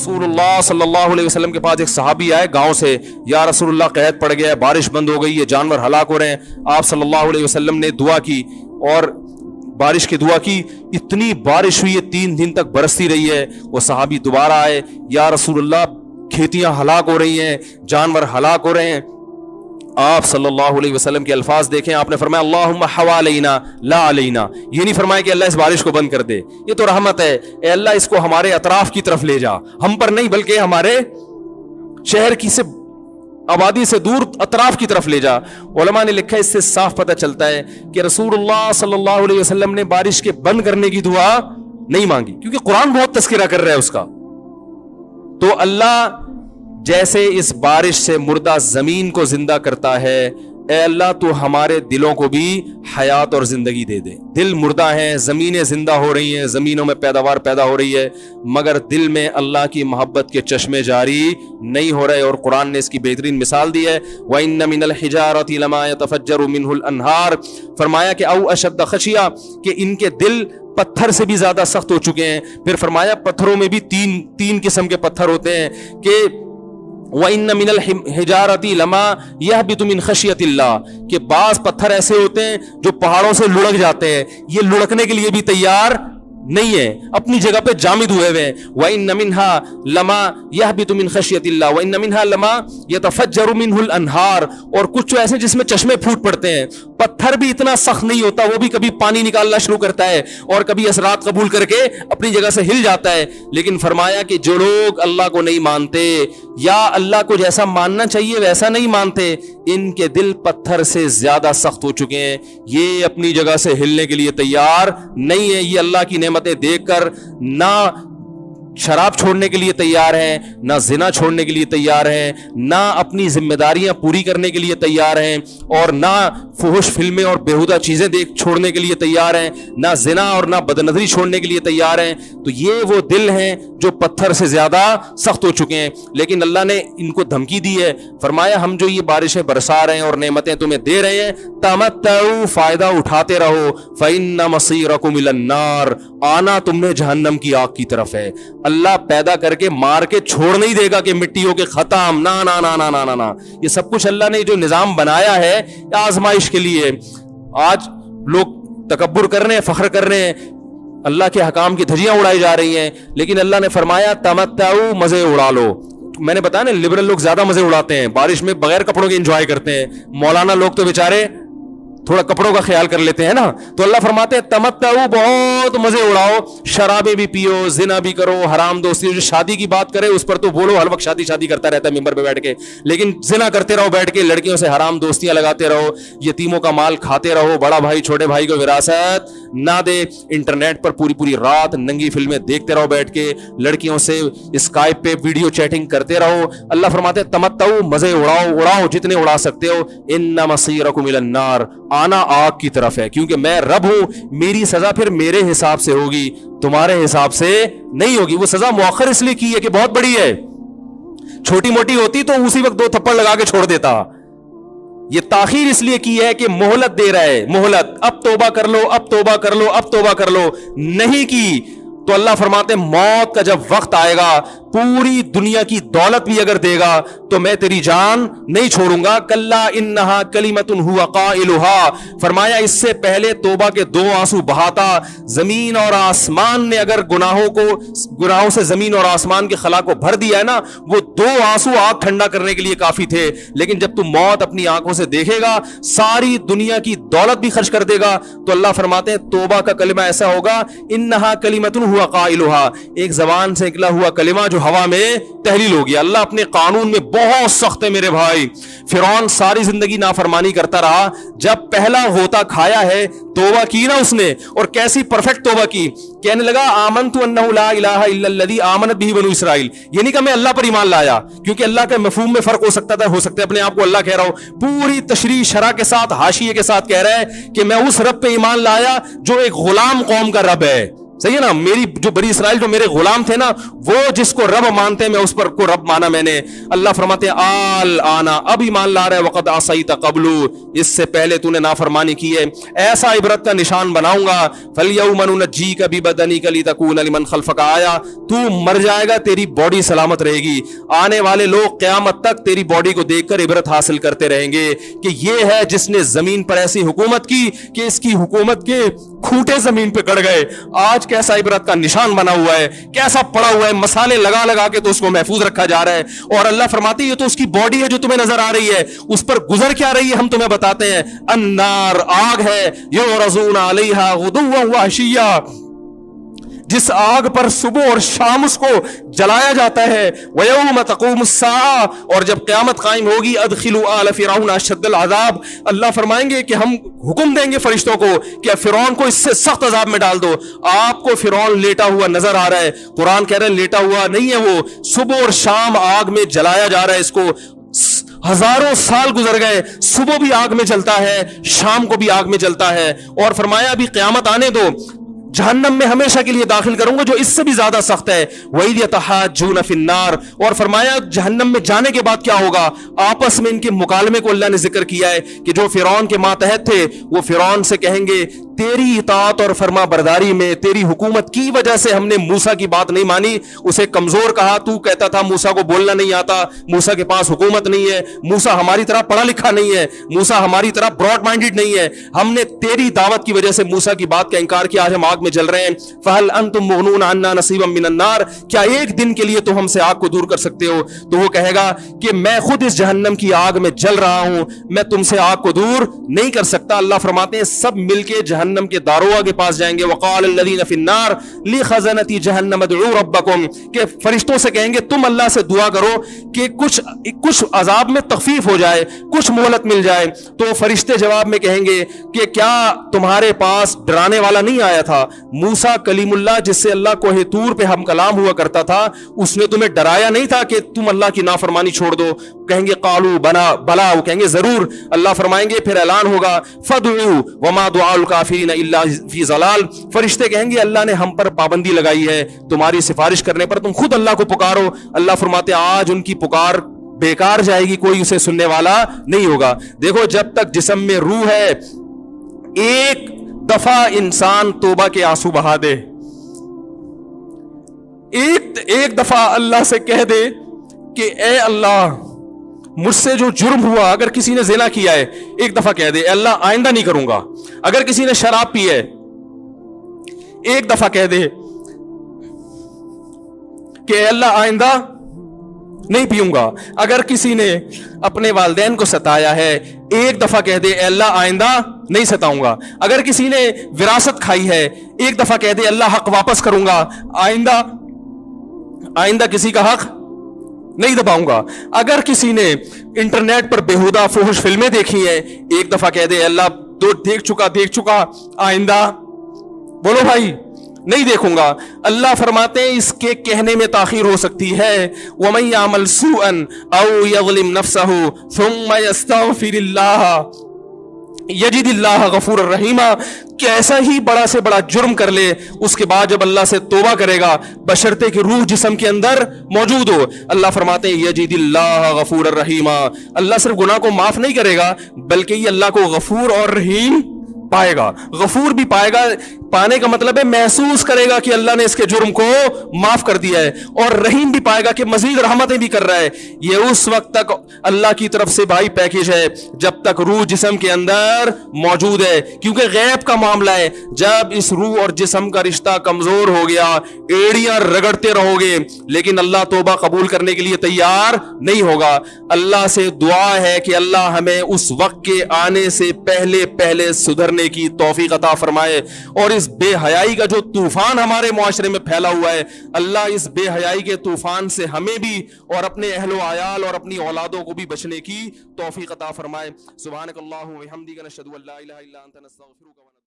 رسول اللہ صلی اللہ علیہ وسلم کے پاس ایک صحابی آئے گاؤں سے، یا رسول اللہ قحط پڑ گیا ہے، بارش بند ہو گئی ہے، جانور ہلاک ہو رہے ہیں۔ آپ صلی اللہ علیہ وسلم نے دعا کی اور بارش کی دعا کی، اتنی بارش ہوئی ہے 3 دن تک برستی رہی ہے۔ وہ صحابی دوبارہ آئے، یا رسول اللہ کھیتیاں ہلاک ہو رہی ہیں، جانور ہلاک ہو رہے ہیں۔ آپ صلی اللہ علیہ وسلم کے الفاظ دیکھیں، آپ نے فرمایا اللہم حوالینا لا علینا۔ یہ نہیں فرمایا کہ اللہ اس بارش کو بند کر دے، یہ تو رحمت ہے، اے اللہ اس کو ہمارے اطراف کی طرف لے جا، ہم پر نہیں بلکہ ہمارے شہر کی سے آبادی سے دور اطراف کی طرف لے جا۔ علماء نے لکھا ہے اس سے صاف پتہ چلتا ہے کہ رسول اللہ صلی اللہ علیہ وسلم نے بارش کے بند کرنے کی دعا نہیں مانگی، کیونکہ قرآن بہت تذکرہ کر رہا ہے اس کا۔ تو اللہ جیسے اس بارش سے مردہ زمین کو زندہ کرتا ہے، اے اللہ تو ہمارے دلوں کو بھی حیات اور زندگی دے دے۔ دل مردہ ہیں، زمینیں زندہ ہو رہی ہیں، زمینوں میں پیداوار پیدا ہو رہی ہے، مگر دل میں اللہ کی محبت کے چشمے جاری نہیں ہو رہے، اور قرآن نے اس کی بہترین مثال دی ہے۔ وَإِنَّ مِنَ الْحِجَارَةِ لَمَا يَتَفَجَّرُ مِنْهُ الْأَنْهَارُ، فرمایا کہ او اشد خشیہ، کہ ان کے دل پتھر سے بھی زیادہ سخت ہو چکے ہیں۔ پھر فرمایا پتھروں میں بھی تین قسم کے پتھر ہوتے ہیں کہ وَإِنَّ مِنَ الْحِجَارَةِ لَمَا يَهْبِطُ مِنْ خَشْيَةِ اللَّهِ، کہ بعض پتھر ایسے ہوتے ہیں جو پہاڑوں سے لڑک جاتے ہیں، یہ لڑکنے کے لیے بھی تیار نہیں ہے، اپنی جگہ پہ جامد ہوئے ہوئے ہیں۔ وَإِنَّ مِنْهَا لَمَا يَهْبِطُ مِنْ خَشْيَةِ اللَّهِ وَإِنَّ مِنْهَا لَمَا يَتَفَجَّرُ مِنْهُ الْأَنْهَارُ، اور کچھ ایسے جس میں چشمے پھوٹ پڑتے ہیں۔ پتھر بھی اتنا سخت نہیں ہوتا، وہ بھی کبھی پانی نکالنا شروع کرتا ہے اور کبھی اثرات قبول کر کے اپنی جگہ سے ہل جاتا ہے۔ لیکن فرمایا کہ جو لوگ اللہ کو نہیں مانتے یا اللہ کو جیسا ماننا چاہیے ویسا نہیں مانتے، ان کے دل پتھر سے زیادہ سخت ہو چکے ہیں، یہ اپنی جگہ سے ہلنے کے لیے تیار نہیں ہے۔ یہ اللہ کی نعمتیں دیکھ کر نہ شراب چھوڑنے کے لیے تیار ہیں، نہ زنا چھوڑنے کے لیے تیار ہیں، نہ اپنی ذمہ داریاں پوری کرنے کے لیے تیار ہیں، اور نہ فحش فلمیں اور بیہودہ چیزیں چھوڑنے کے لیے تیار ہیں، نہ زنا اور نہ بدنظری چھوڑنے کے لیے تیار ہیں۔ تو یہ وہ دل ہیں جو پتھر سے زیادہ سخت ہو چکے ہیں۔ لیکن اللہ نے ان کو دھمکی دی ہے، فرمایا ہم جو یہ بارشیں برسا رہے ہیں اور نعمتیں تمہیں دے رہے ہیں، تمتعوا، فائدہ اٹھاتے رہو، فإن مصيركم إلى النار، آنا تم نے جہنم کی آگ کی طرف ہے۔ اللہ پیدا کر کے مار کے چھوڑ نہیں دے گا کہ مٹی ہو کے ختم، نہ نہ نہ نہ نہ نہ، یہ سب کچھ اللہ نے جو نظام بنایا ہے آزمائش کے لیے۔ آج لوگ تکبر کر رہے ہیں، فخر کر رہے ہیں، اللہ کے حکام کی دھجیاں اڑائی جا رہی ہیں، لیکن اللہ نے فرمایا تمتعوا، مزے اڑا لو۔ میں نے بتایا نا، لبرل لوگ زیادہ مزے اڑاتے ہیں، بارش میں بغیر کپڑوں کے انجوائے کرتے ہیں، مولانا لوگ تو بیچارے تھوڑا کپڑوں کا خیال کر لیتے ہیں نا۔ تو اللہ فرماتے ہیں تمتعوا، بہت مزے اڑاؤ، شرابیں بھی پیو، زنا بھی کرو، حرام دوستی، جو شادی کی بات کرے اس پر تو بولو، ہر وقت شادی شادی کرتا رہتا ہے ممبر پہ بیٹھ کے، لیکن زنا کرتے رہو بیٹھ کے، لڑکیوں سے حرام دوستیاں لگاتے رہو، یتیموں کا مال کھاتے رہو، بڑا بھائی چھوٹے بھائی کو وراثت نہ دے، انٹرنیٹ پر پوری پوری رات ننگی فلمیں دیکھتے رہو بیٹھ کے، لڑکیوں سے اسکائپ پہ ویڈیو چیٹنگ کرتے رہو۔ اللہ فرماتے ہیں تمتعوا، مزے اڑاؤ جتنے اڑا سکتے ہو، ان مصیرکم الی النار، آنا آگ کی طرف ہے، کیونکہ میں رب ہوں، میری سزا پھر میرے حساب سے ہوگی، تمہارے حساب سے نہیں ہوگی۔ وہ سزا مؤخر اس لیے کی ہے کہ بہت بڑی ہے، چھوٹی موٹی ہوتی تو اسی وقت 2 تھپڑ لگا کے چھوڑ دیتا۔ یہ تاخیر اس لیے کی ہے کہ مہلت دے رہا ہے، مہلت، اب توبہ کر لو، اب توبہ کر لو، اب توبہ کر لو، نہیں کی تو اللہ فرماتے ہیں موت کا جب وقت آئے گا، پوری دنیا کی دولت بھی اگر دے گا تو میں تیری جان نہیں چھوڑوں گا۔ کلا انہا کلمۃ ہوا قائلھا، فرمایا اس سے پہلے توبہ کے 2 آنسو بہاتا، زمین اور آسمان نے اگر گناہوں سے زمین اور آسمان کے خلا کو بھر دیا ہے نا، وہ 2 آنسو آگ ٹھنڈا کرنے کے لیے کافی تھے۔ لیکن جب تم موت اپنی آنکھوں سے دیکھے گا، ساری دنیا کی دولت بھی خرچ کر دے گا، تو اللہ فرماتے ہیں توبہ کا کلمہ ایسا ہوگا، انہا کلمۃ ہوا قائلھا، ایک زبان سے نکلا ہوا کلمہ جو ہوا میں تحلیل ہو گیا۔ اللہ اپنے قانون میں بہت سخت ہے میرے بھائی۔ فرعون ساری زندگی نافرمانی کرتا رہا، جب پہلا غوطہ کھایا ہے توبہ کی نا اس نے، اور کیسی پرفیکٹ توبہ کی، کہنے لگا آمنت انہ لا الہ الا الذی آمنت بہ بنو اسرائیل، یہ نہیں کہ میں اللہ پر ایمان لایا، کیونکہ اللہ کے مفہوم میں فرق ہو سکتا ہے اپنے آپ کو اللہ کہہ رہا ہوں، پوری تشریح شرح کے ساتھ حاشیے کے ساتھ کہہ رہا ہے کہ میں اس رب پہ ایمان لایا جو ایک غلام قوم کا رب ہے، صحیح ہے نا, میری جو بنی اسرائیل جو میرے غلام تھے نا, وہ جس کو رب مانتے ہیں میں اس پر کو رب مانا میں نے. اللہ فرماتے ہیں آل آنا, اب ایمان لا رہے, وقد عصیت قبل, اس سے پہلے تو نے نافرمانی کی ہے, ایسا عبرت کا نشان بناؤں گا. فالیوم ننجیک ببدنک لتکون لمن خلفک آیا, تو مر جائے گا تیری باڈی سلامت رہے گی, آنے والے لوگ قیامت تک تیری باڈی کو دیکھ کر عبرت حاصل کرتے رہیں گے کہ یہ ہے جس نے زمین پر ایسی حکومت کی کہ اس کی حکومت کے کھوٹے زمین پہ گڑ گئے. آج کیسا عبرت کا نشان بنا ہوا ہے, کیسا پڑا ہوا ہے, مسالے لگا لگا کے تو اس کو محفوظ رکھا جا رہا ہے. اور اللہ فرماتے ہیں یہ تو اس کی باڈی ہے جو تمہیں نظر آ رہی ہے, اس پر گزر کیا رہی ہے ہم تمہیں بتاتے ہیں. النار, آگ ہے, یعرضون علیہا غدوا وعشیا, جس آگ پر صبح اور شام اس کو جلایا جاتا ہے. وَيَوْمَ تَقُومُ السَّاعَةُ, اور جب قیامت قائم ہوگی, أَدْخِلُوا آلَ فِرْعَوْنَ أَشَدَّ الْعَذَابِ, اللہ فرمائیں گے کہ ہم حکم دیں گے فرشتوں کو کہ فرعون کو اس سے سخت عذاب میں ڈال دو. آپ کو فرعون لیٹا ہوا نظر آ رہا ہے, قرآن کہہ رہا ہے لیٹا ہوا نہیں ہے, وہ صبح اور شام آگ میں جلایا جا رہا ہے. اس کو ہزاروں سال گزر گئے, صبح بھی آگ میں جلتا ہے, شام کو بھی آگ میں جلتا ہے. اور فرمایا ابھی قیامت آنے دو, جہنم میں ہمیشہ کے لیے داخل کروں گا جو اس سے بھی زیادہ سخت ہے. وَإِذْ يَتَحَاجُّونَ فِي النَّارِ, اور فرمایا جہنم میں جانے کے بعد کیا ہوگا, آپس میں ان کے مکالمے کو اللہ نے ذکر کیا ہے کہ جو فرعون کے ماتحت تھے وہ فرعون سے کہیں گے تیری اطاعت اور فرما برداری میں, تیری حکومت کی وجہ سے ہم نے موسیٰ کی بات نہیں مانی. اسے کمزور کہا, تو کہتا تھا موسیٰ کو بولنا نہیں آتا, موسیٰ کے پاس حکومت نہیں ہے, موسیٰ ہماری طرح پڑھا لکھا نہیں ہے, موسیٰ ہماری طرح براڈ مائنڈڈ نہیں ہے, ہم نے تیری دعوت کی وجہ سے موسیٰ کی بات کا انکار کیا, آج ہم آگ میں جل رہے ہیں. فَهَلْ أَنْتُمْ مُغْنُونَ عَنَّا نَصِيبًا مِّنَ النَّارِ, کیا ایک دن کے لیے تو ہم سے آگ کو دور کر سکتے ہو. تو وہ کہے گا کہ میں خود اس جہنم کی آگ میں جل رہا ہوں, میں تم سے آگ کو دور نہیں کر سکتا. اللہ فرماتے ہیں سب مل کے جہنم کے داروغ کے پاس جائیں گے. وقال الذين في النار لخزنة جهنم ادعوا ربكم, کہ فرشتوں سے کہیں گے تم اللہ سے دعا کرو کہ کچھ عذاب میں تخفیف ہو جائے, کچھ مہلت مل جائے. تو فرشتے جواب میں کہیں گے کہ کیا تمہارے پاس ڈرانے والا نہیں آیا تھا, موسیٰ کلیم اللہ جس سے اللہ کوہ طور پہ ہم کلام ہوا کرتا تھا, اس نے تمہیں ڈرایا نہیں تھا کہ تم اللہ کی نافرمانی چھوڑ دو. کہیں گے قالوا بلا, وہ کہیں گے ضرور. اللہ فرمائیں گے پھر اعلان ہوگا فدعوا وما دعاء الکافرین الا فی ضلال, فرشتے کہیں گے اللہ نے ہم پر پابندی لگائی ہے تمہاری سفارش کرنے پر, تم خود اللہ کو پکارو. اللہ فرماتے آج ان کی پکار بیکار جائے گی, کوئی اسے سننے والا نہیں ہوگا. دیکھو جب تک جسم میں روح ہے, ایک دفعہ انسان توبہ کے آنسو بہا دے, ایک دفعہ اللہ سے کہہ دے کہ اے اللہ مجھ سے جو جرم ہوا, اگر کسی نے زنا کیا ہے ایک دفعہ کہہ دے اے اللہ آئندہ نہیں کروں گا. اگر کسی نے شراب پی ہے ایک دفعہ کہہ دے کہ اے اللہ آئندہ نہیں پیوں گا. اگر کسی نے اپنے والدین کو ستایا ہے ایک دفعہ کہہ دے اے اللہ آئندہ نہیں ستاؤں گا. اگر کسی نے وراثت کھائی ہے ایک دفعہ کہہ دے اللہ حق واپس کروں گا, آئندہ کسی کا حق نہیں دباؤں گا. اگر کسی نے انٹرنیٹ پر بیہودہ فحش فلمیں دیکھی ہیں ایک دفعہ کہہ دے اللہ دیکھ چکا آئندہ بولو بھائی نہیں دیکھوں گا. اللہ فرماتے ہیں اس کے کہنے میں تاخیر ہو سکتی ہے. وَمَن يَعْمَلْ سُوءًا أَوْ يَظْلِمْ نَفْسَهُ ثُمَّ يَسْتَغْفِرِ اللَّهَ یجد اللہ غفور الرحیم, کیسا ہی بڑا سے بڑا جرم کر لے اس کے بعد جب اللہ سے توبہ کرے گا بشرطے کہ روح جسم کے اندر موجود ہو, اللہ فرماتے ہیں یجد اللہ غفور الرحیم, اللہ صرف گناہ کو معاف نہیں کرے گا بلکہ یہ اللہ کو غفور اور رحیم پائے گا. غفور بھی پائے گا, پانے کا مطلب ہے محسوس کرے گا کہ اللہ نے اس کے جرم کو معاف کر دیا ہے, اور رحیم بھی پائے گا کہ مزید رحمتیں بھی کر رہا ہے. یہ اس وقت تک اللہ کی طرف سے بھائی پیکیج ہے جب تک روح جسم کے اندر موجود ہے, کیونکہ غیب کا معاملہ ہے. جب اس روح اور جسم کا رشتہ کمزور ہو گیا ایڑیاں رگڑتے رہو گے لیکن اللہ توبہ قبول کرنے کے لیے تیار نہیں ہوگا. اللہ سے دعا ہے کہ اللہ ہمیں اس وقت کے آنے سے پہلے سدھرنے کی توفیق عطا فرمائے, اور اس بے حیائی کا جو طوفان ہمارے معاشرے میں پھیلا ہوا ہے اللہ اس بے حیائی کے طوفان سے ہمیں بھی اور اپنے اہل و عیال اور اپنی اولادوں کو بھی بچنے کی توفیق عطا فرمائے. سبحانک اللہم و بحمدک نشہد ان لا الہ الا انت نستغفرک.